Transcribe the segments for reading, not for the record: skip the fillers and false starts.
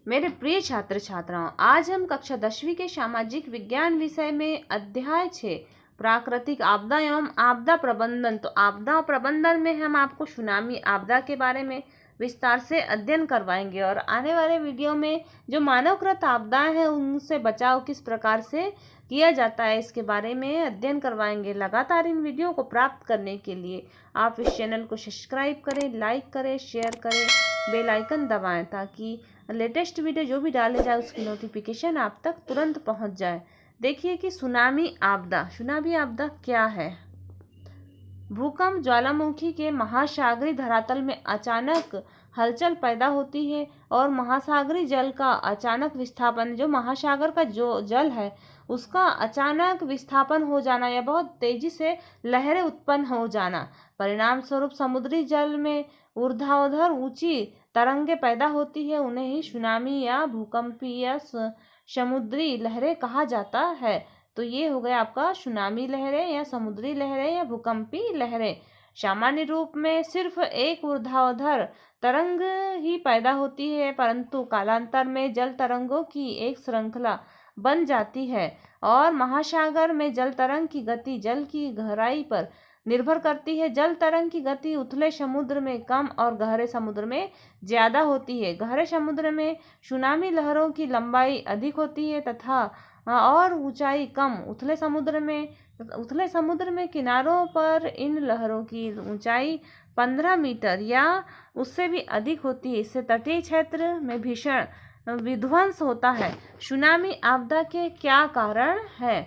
मेरे प्रिय छात्र छात्राओं, आज हम कक्षा 10वीं के सामाजिक विज्ञान विषय में अध्याय 6 प्राकृतिक आपदा एवं आपदा प्रबंधन। तो आपदा प्रबंधन में हम आपको सुनामी आपदा के बारे में विस्तार से अध्ययन करवाएंगे और आने वाले वीडियो में जो मानवकृत आपदाएं हैं उनसे बचाव किस प्रकार से किया जाता है इसके बारे में अध्ययन करवाएंगे। लगातार इन वीडियो को प्राप्त करने के लिए आप इस चैनल को सब्सक्राइब करें, लाइक करें, शेयर करें, बेल आइकन दबाएं ताकि लेटेस्ट वीडियो जो भी डाले जाए उसकी नोटिफिकेशन आप तक तुरंत पहुंच जाए। देखिए कि सुनामी आपदा क्या है। भूकंप ज्वालामुखी के महासागरीय धरातल में अचानक हलचल पैदा होती है और महासागरीय जल का अचानक विस्थापन, जो महासागर का जो जल है उसका अचानक विस्थापन हो जाना या बहुत तेजी से लहरें उत्पन्न हो जाना, परिणाम स्वरूप समुद्री जल में ऊर्ध्वाधर ऊंची तरंगें पैदा होती है। उन्हें ही सुनामी या भूकंपीय समुद्री लहरें कहा जाता है। तो ये हो गया आपका सुनामी लहरें या समुद्री लहरें या भूकंपीय लहरें। सामान्य रूप में सिर्फ एक ऊर्ध्वाधर तरंग ही पैदा होती है, परंतु कालांतर में जल तरंगों की एक श्रृंखला बन जाती है और महासागर में जल तरंग की गति जल की गहराई पर निर्भर करती है। जल तरंग की गति उथले समुद्र में कम और गहरे समुद्र में ज्यादा होती है। गहरे समुद्र में सुनामी लहरों की लंबाई अधिक होती है तथा और ऊंचाई कम। उथले समुद्र में किनारों पर इन लहरों की ऊंचाई 15 मीटर या उससे भी अधिक होती है। इससे तटीय क्षेत्र में भीषण विध्वंस होता है। सुनामी आपदा के क्या कारण है?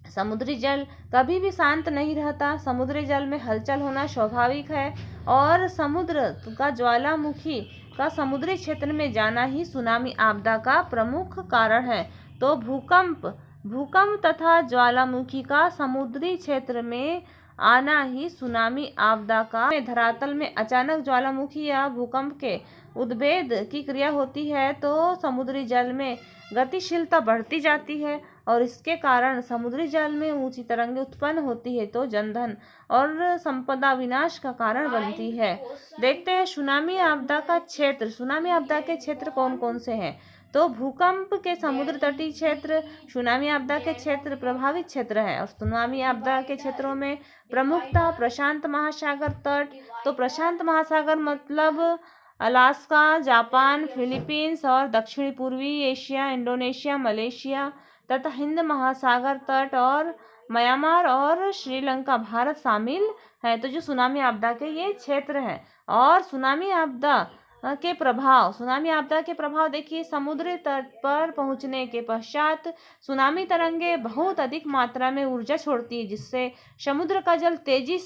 समुद्री जल कभी भी शांत नहीं रहता। समुद्री जल में हलचल होना स्वाभाविक है और समुद्र का ज्वालामुखी का समुद्री क्षेत्र में जाना ही सुनामी आपदा का प्रमुख कारण है। तो भूकंप तथा ज्वालामुखी का समुद्री क्षेत्र में आना ही सुनामी आपदा का। धरातल में अचानक ज्वालामुखी या भूकंप के उद्भेद की क्रिया होती है तो समुद्री जल में गतिशीलता बढ़ती जाती है और इसके कारण समुद्री जल में ऊंची तरंगें उत्पन्न होती है तो जनधन और संपदा विनाश का कारण बनती है। देखते हैं सुनामी आपदा का क्षेत्र। सुनामी आपदा के क्षेत्र कौन कौन से हैं? तो भूकंप के समुद्र तटीय क्षेत्र सुनामी आपदा के क्षेत्र प्रभावित क्षेत्र है और सुनामी आपदा के क्षेत्रों में प्रमुखता प्रशांत महासागर तट। तो प्रशांत महासागर मतलब अलास्का, जापान, फिलीपींस और दक्षिणी पूर्वी एशिया, इंडोनेशिया, मलेशिया तथा हिंद महासागर तट और म्यांमार और श्रीलंका, भारत शामिल है। तो जो सुनामी आपदा के ये क्षेत्र हैं। और सुनामी आपदा के प्रभाव देखिए, समुद्री तट पर पहुंचने के पश्चात सुनामी तरंगे बहुत अधिक मात्रा में ऊर्जा छोड़ती है जिससे समुद्र का जल तेजी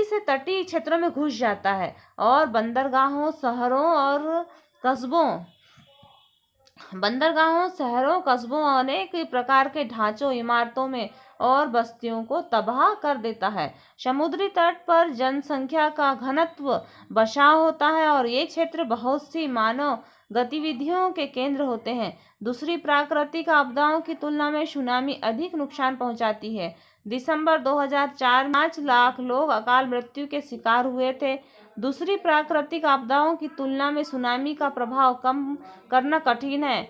से तटीय क्षेत्रों में घुस जाता है और बंदरगाहों, शहरों, कस्बों अनेक प्रकार के ढांचों, इमारतों में और बस्तियों को तबाह कर देता है। समुद्री तट पर जनसंख्या का घनत्व बसाव होता है और ये क्षेत्र बहुत सी मानव गतिविधियों के केंद्र होते हैं। दूसरी प्राकृतिक आपदाओं की तुलना में सुनामी अधिक नुकसान पहुंचाती है। दिसंबर 2004 में 5 लाख लोग अकाल मृत्यु के शिकार हुए थे। दूसरी प्राकृतिक आपदाओं की तुलना में सुनामी का प्रभाव कम करना कठिन है।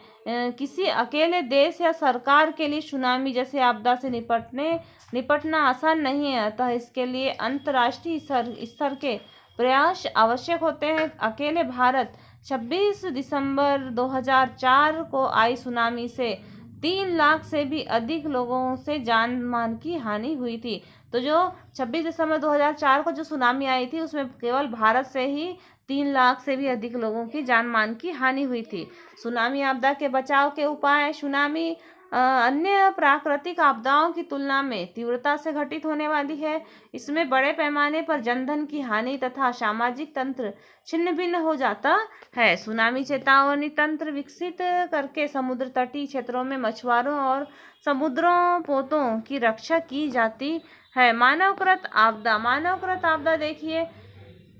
किसी अकेले देश या सरकार के लिए सुनामी जैसे आपदा से निपटना आसान नहीं है, अतः इसके लिए अंतर्राष्ट्रीय स्तर के प्रयास आवश्यक होते हैं। अकेले भारत 26 दिसंबर 2004 को आई सुनामी से 3 लाख से भी अधिक लोगों से जान मान की हानि हुई थी। तो जो 26 दिसंबर 2004 को जो सुनामी आई थी उसमें केवल भारत से ही 3 लाख से भी अधिक लोगों की जान मान की हानि हुई थी। सुनामी आपदा के बचाव के उपाय। सुनामी अन्य प्राकृतिक आपदाओं की तुलना में तीव्रता से घटित होने वाली है। इसमें बड़े पैमाने पर जनधन की हानि तथा सामाजिक तंत्र छिन्न भिन्न हो जाता है। सुनामी चेतावनी तंत्र विकसित करके समुद्र तटीय क्षेत्रों में मछुआरों और समुद्रों पोतों की रक्षा की जाती है। मानवकृत आपदा देखिए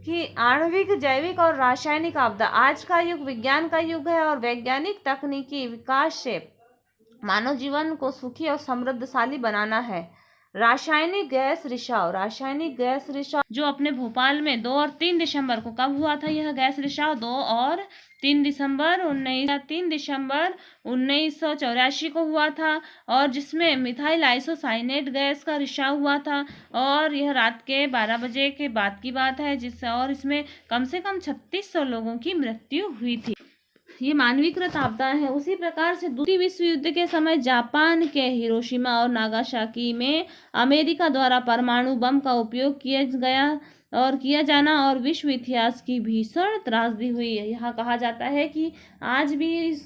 कि आणविक, जैविक और रासायनिक आपदा। आज का युग विज्ञान का युग है और वैज्ञानिक तकनीकी विकास से मानव जीवन को सुखी और समृद्धशाली बनाना है। रासायनिक गैस रिसाव जो अपने भोपाल में 2 और 3 दिसंबर को कब हुआ था? यह गैस रिसाव 2 और 3 दिसंबर 1984 को हुआ था, और जिसमें मिथाइल आइसोसाइनेट गैस का रिसाव हुआ था, और यह रात के 12 बजे के बाद की बात है, और इसमें कम से कम 3600 लोगों की मृत्यु हुई थी। ये मानवीकृत आपदाएं हैं। उसी प्रकार से दूसरी विश्व युद्ध के समय जापान के हिरोशिमा और नागासाकी में अमेरिका द्वारा परमाणु बम का उपयोग किया जाना और विश्व इतिहास की भीषण त्रासदी हुई। यहाँ कहा जाता है कि आज भी इस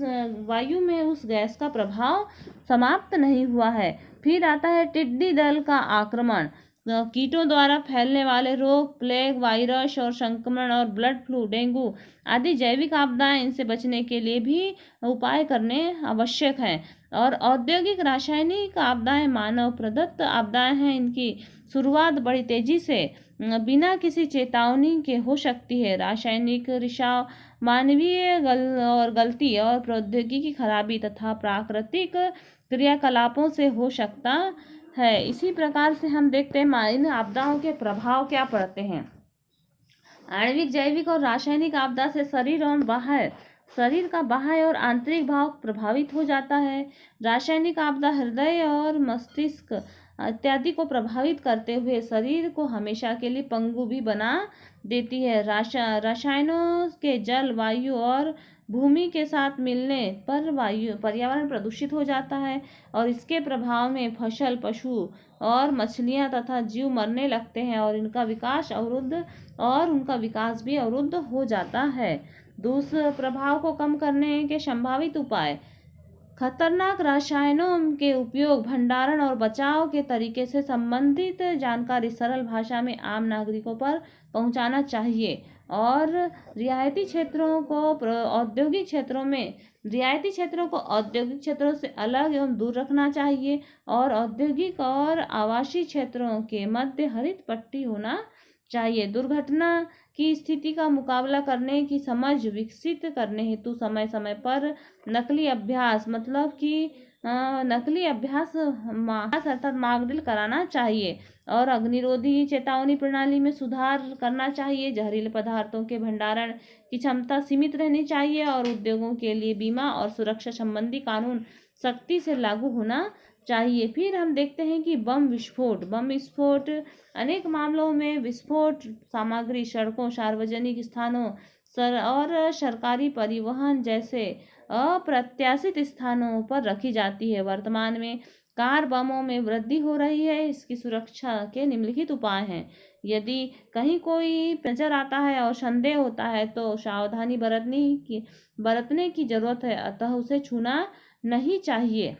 वायु में उस गैस का प्रभाव समाप्त नहीं हुआ है। फिर आता है टिड्डी दल का आक्रमण। कीटों द्वारा फैलने वाले रोग, प्लेग, वायरस और संक्रमण और ब्लड फ्लू, डेंगू आदि जैविक आपदाएं, इनसे बचने के लिए भी उपाय करने आवश्यक हैं। और औद्योगिक रासायनिक आपदाएं मानव प्रदत्त आपदाएं हैं। इनकी शुरुआत बड़ी तेजी से बिना किसी चेतावनी के हो सकती है। रासायनिक रिसाव मानवीय गलती और प्रौद्योगिकी की खराबी तथा प्राकृतिक क्रियाकलापों से हो सकता है। इसी प्रकार से हम देखते हैं इन आपदाओं के प्रभाव क्या पड़ते हैं। आणविक, जैविक और रासायनिक आपदा से शरीर का बाह्य और आंतरिक भाग प्रभावित हो जाता है। रासायनिक आपदा हृदय और मस्तिष्क इत्यादि को प्रभावित करते हुए शरीर को हमेशा के लिए पंगु भी बना देती है। रसायनों के जल, वायु और भूमि के साथ मिलने पर पर्यावरण प्रदूषित हो जाता है, और इसके प्रभाव में फसल, पशु और मछलियां तथा जीव मरने लगते हैं, और उनका विकास भी अवरुद्ध हो जाता है। दूसरे प्रभाव को कम करने के संभावित उपाय: खतरनाक रसायनों के उपयोग, भंडारण और बचाव के तरीके से संबंधित जानकारी सरल भाषा में आम नागरिकों पर पहुंचाना चाहिए, और रियायती क्षेत्रों को औद्योगिक क्षेत्रों से अलग एवं दूर रखना चाहिए, और औद्योगिक और आवासीय क्षेत्रों के मध्य हरित पट्टी होना चाहिए। दुर्घटना की स्थिति का मुकाबला करने की समझ विकसित करने हेतु समय समय पर नकली अभ्यास अर्थात मॉक कराना चाहिए, और अग्निरोधी चेतावनी प्रणाली में सुधार करना चाहिए। जहरीले पदार्थों के भंडारण की क्षमता सीमित रहनी चाहिए, और उद्योगों के लिए बीमा और सुरक्षा संबंधी कानून सख्ती से लागू होना चाहिए। फिर हम देखते हैं कि बम विस्फोट अनेक मामलों में विस्फोट सामग्री सड़कों, सार्वजनिक स्थानों और सरकारी परिवहन जैसे अप्रत्याशित स्थानों पर रखी जाती है। वर्तमान में कार बमों में वृद्धि हो रही है। इसकी सुरक्षा के निम्नलिखित उपाय हैं। यदि कहीं कोई नजर आता है और संदेह होता है तो सावधानी बरतने की जरूरत है, अतः उसे छूना नहीं चाहिए।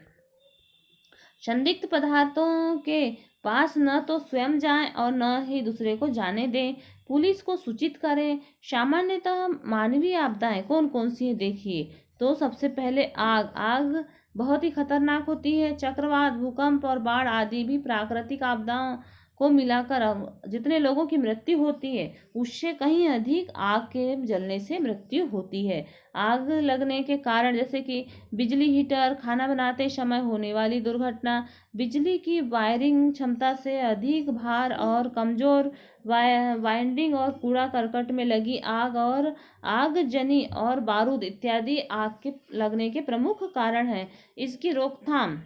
संदिग्ध पदार्थों के पास न तो स्वयं जाएं और न ही दूसरे को जाने दें। पुलिस को सूचित करें। सामान्यतः मानवीय आपदाएं कौन कौन सी है देखिए, तो सबसे पहले आग बहुत ही खतरनाक होती है। चक्रवात, भूकंप और बाढ़ आदि भी प्राकृतिक आपदाओं को मिलाकर जितने लोगों की मृत्यु होती है उससे कहीं अधिक आग के जलने से मृत्यु होती है। आग लगने के कारण जैसे कि बिजली हीटर, खाना बनाते समय होने वाली दुर्घटना, बिजली की वायरिंग क्षमता से अधिक भार और कमजोर वाइंडिंग और कूड़ा करकट में लगी आग और आगजनी और बारूद इत्यादि आग के लगने के प्रमुख कारण हैं। इसकी रोकथाम,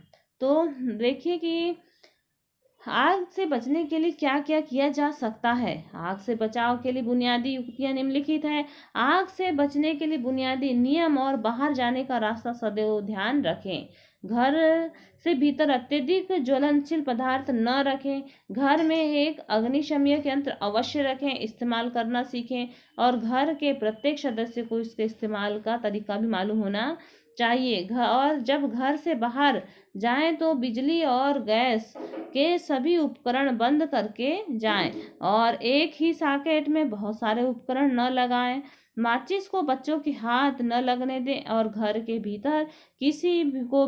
तो देखिए कि आग से बचने के लिए क्या क्या किया जा सकता है। आग से बचाव के लिए बुनियादी युक्तियां निम्नलिखित है। आग से बचने के लिए बुनियादी नियम और बाहर जाने का रास्ता सदैव ध्यान रखें। घर से भीतर अत्यधिक ज्वलनशील पदार्थ न रखें। घर में एक अग्निशमन यंत्र अवश्य रखें, इस्तेमाल करना सीखें, और घर के प्रत्येक सदस्य को इसके इस्तेमाल का तरीका भी मालूम होना चाहिए। और जब घर से बाहर जाएं तो बिजली और गैस के सभी उपकरण बंद करके जाएं, और एक ही सॉकेट में बहुत सारे उपकरण न लगाएं। माचिस को बच्चों के हाथ न लगने दें, और घर के भीतर किसी को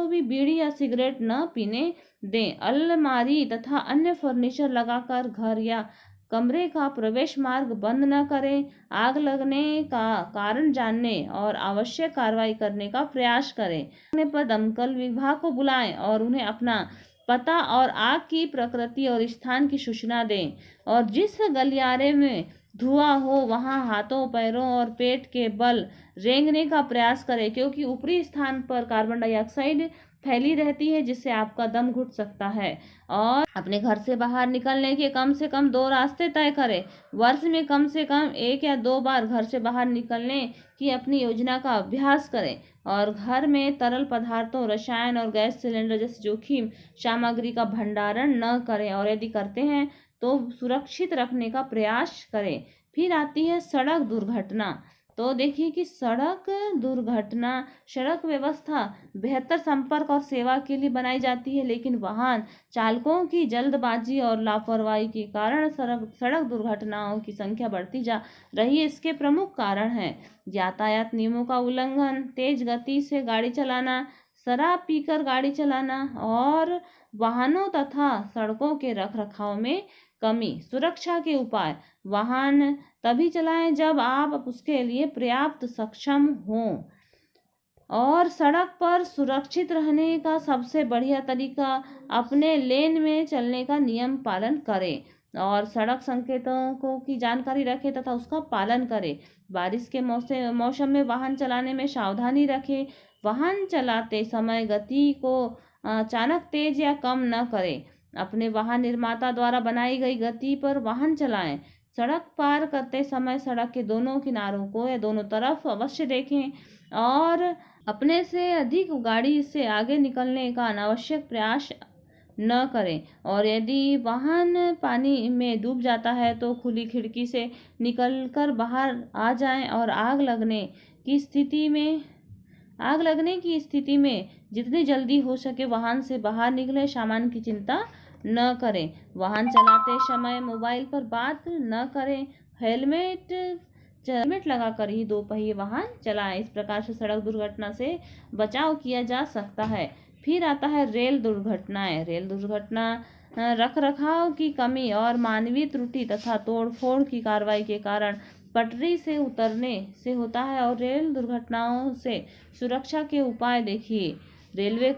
भी बीड़ी या सिगरेट न पीने दें। अलमारी तथा अन्य फर्नीचर लगाकर घर या कमरे का प्रवेश मार्ग बंद न करें। आग लगने का कारण जानने और आवश्यक कार्रवाई करने का प्रयास करें। पर दमकल विभाग को बुलाएं और उन्हें अपना पता और आग की प्रकृति और स्थान की सूचना दें, और जिस गलियारे में धुआं हो वहां हाथों, पैरों और पेट के बल रेंगने का प्रयास करें, क्योंकि ऊपरी स्थान पर कार्बन डाइऑक्साइड फैली रहती है जिससे आपका दम घुट सकता है। और अपने घर से बाहर निकलने के कम से कम 2 रास्ते तय करें। वर्ष में कम से कम 1 या 2 बार घर से बाहर निकलने की अपनी योजना का अभ्यास करें। और घर में तरल पदार्थों, रसायन और गैस सिलेंडर जैसे जोखिम सामग्री का भंडारण न करें, और यदि करते हैं तो सुरक्षित रखने का प्रयास करें। फिर आती है सड़क दुर्घटना। तो देखिए कि सड़क दुर्घटना, सड़क व्यवस्था बेहतर संपर्क और सेवा के लिए बनाई जाती है, लेकिन वाहन चालकों की जल्दबाजी और लापरवाही के कारण सड़क दुर्घटनाओं की संख्या बढ़ती जा रही है। इसके प्रमुख कारण हैं यातायात नियमों का उल्लंघन, तेज गति से गाड़ी चलाना, शराब पीकर गाड़ी चलाना और वाहनों तथा सड़कों के रखरखाव में कमी। सुरक्षा के उपाय: वाहन तभी चलाएं जब आप उसके लिए पर्याप्त सक्षम हों, और सड़क पर सुरक्षित रहने का सबसे बढ़िया तरीका अपने लेन में चलने का नियम पालन करें, और सड़क संकेतों की जानकारी रखें तथा उसका पालन करें। बारिश के मौसम में वाहन चलाने में सावधानी रखें। वाहन चलाते समय गति को अचानक तेज या कम न करें। अपने वाहन निर्माता द्वारा बनाई गई गति पर वाहन चलाएं। सड़क पार करते समय सड़क के दोनों किनारों को या दोनों तरफ अवश्य देखें, और अपने से अधिक गाड़ी से आगे निकलने का अनावश्यक प्रयास न करें। और यदि वाहन पानी में डूब जाता है तो खुली खिड़की से निकलकर बाहर आ जाएं, और आग लगने की स्थिति में जितनी जल्दी हो सके वाहन से बाहर निकलें। सामान की चिंता न करें। वाहन चलाते समय मोबाइल पर बात न करें। हेलमेट लगाकर ही 2 पहिए वाहन चलाएं। इस प्रकार से सड़क दुर्घटना से बचाव किया जा सकता है। फिर आता है रेल दुर्घटनाएं। रेल दुर्घटना रखरखाव की कमी और मानवीय त्रुटि तथा तोड़फोड़ की कार्रवाई के कारण पटरी से उतरने से होता है। और रेल दुर्घटनाओं से सुरक्षा के उपाय देखिए: रेलवे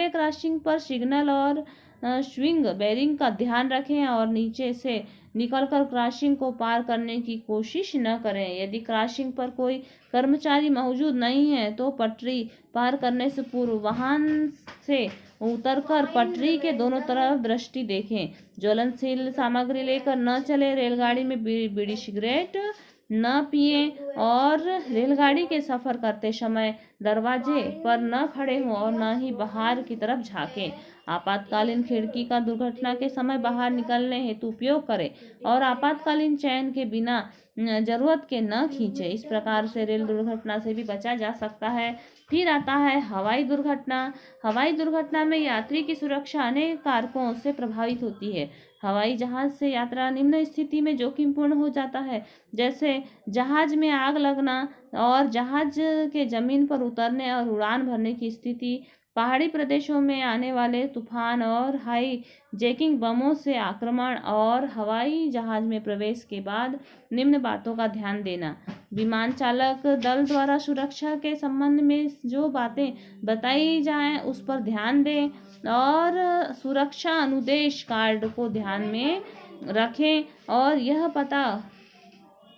क्रॉसिंग पर सिग्नल और स्विंग बेरिंग का ध्यान रखें, और नीचे से निकलकर क्रॉसिंग को पार करने की कोशिश न करें। यदि क्रॉसिंग पर कोई कर्मचारी मौजूद नहीं है तो पटरी पार करने से पूर्व वाहन से उतरकर पटरी के दोनों तरफ दृष्टि देखें। ज्वलनशील सामग्री लेकर न चले। रेलगाड़ी में बीड़ी सिगरेट न पिएं, और रेलगाड़ी के सफर करते समय दरवाजे पर न खड़े हों और न ही बाहर की तरफ झांकें। आपातकालीन खिड़की का दुर्घटना के समय बाहर निकलने हेतु उपयोग करें, और आपातकालीन चैन के बिना जरूरत के न खींचें। इस प्रकार से रेल दुर्घटना से भी बचा जा सकता है। फिर आता है हवाई दुर्घटना। हवाई दुर्घटना में यात्री की सुरक्षा अनेक कारकों से प्रभावित होती है। हवाई जहाज से यात्रा निम्न स्थिति में जोखिमपूर्ण हो जाता है, जैसे जहाज में आग लगना और जहाज के जमीन पर उतरने और उड़ान भरने की स्थिति, पहाड़ी प्रदेशों में आने वाले तूफान और हाई जैकिंग बमों से आक्रमण, और हवाई जहाज में प्रवेश के बाद निम्न बातों का ध्यान देना। विमान चालक दल द्वारा सुरक्षा के संबंध में जो बातें बताई जाएं उस पर ध्यान दें, और सुरक्षा अनुदेश कार्ड को ध्यान में रखें, और यह पता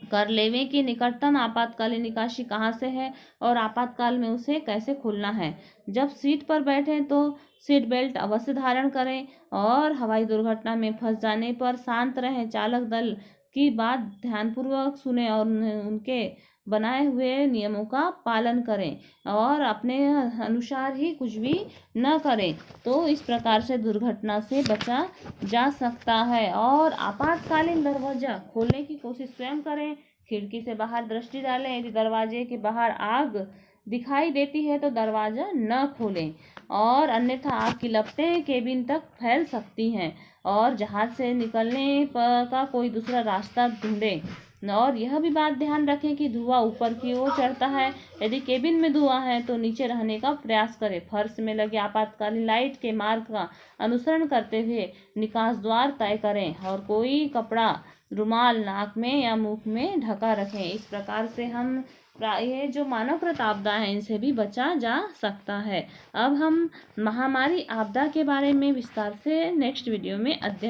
कर लेवें कि निकटतम आपातकालीन निकासी कहाँ से है और आपातकाल में उसे कैसे खोलना है। जब सीट पर बैठें तो सीट बेल्ट अवश्य धारण करें, और हवाई दुर्घटना में फंस जाने पर शांत रहें। चालक दल की बात ध्यानपूर्वक सुने और उनके बनाए हुए नियमों का पालन करें, और अपने अनुसार ही कुछ भी न करें। तो इस प्रकार से दुर्घटना से बचा जा सकता है। और आपातकालीन दरवाजा खोलने की कोशिश स्वयं करें। खिड़की से बाहर दृष्टि डालें। यदि दरवाजे के बाहर आग दिखाई देती है तो दरवाजा न खोलें, और अन्यथा आग की लपटें केबिन तक फैल सकती हैं। और जहाज से निकलने का कोई दूसरा रास्ता ढूंढें, और यह भी बात ध्यान रखें कि धुआं ऊपर की ओर चढ़ता है। यदि केबिन में धुआं है तो नीचे रहने का प्रयास करें। फर्श में लगे आपातकालीन लाइट के मार्ग का अनुसरण करते हुए निकास द्वार तय करें, और कोई कपड़ा, रुमाल नाक में या मुंह में ढका रखें। इस प्रकार से हम ये जो मानवकृत आपदा है इनसे भी बचा जा सकता है। अब हम महामारी आपदा के बारे में विस्तार से नेक्स्ट वीडियो में अध्ययन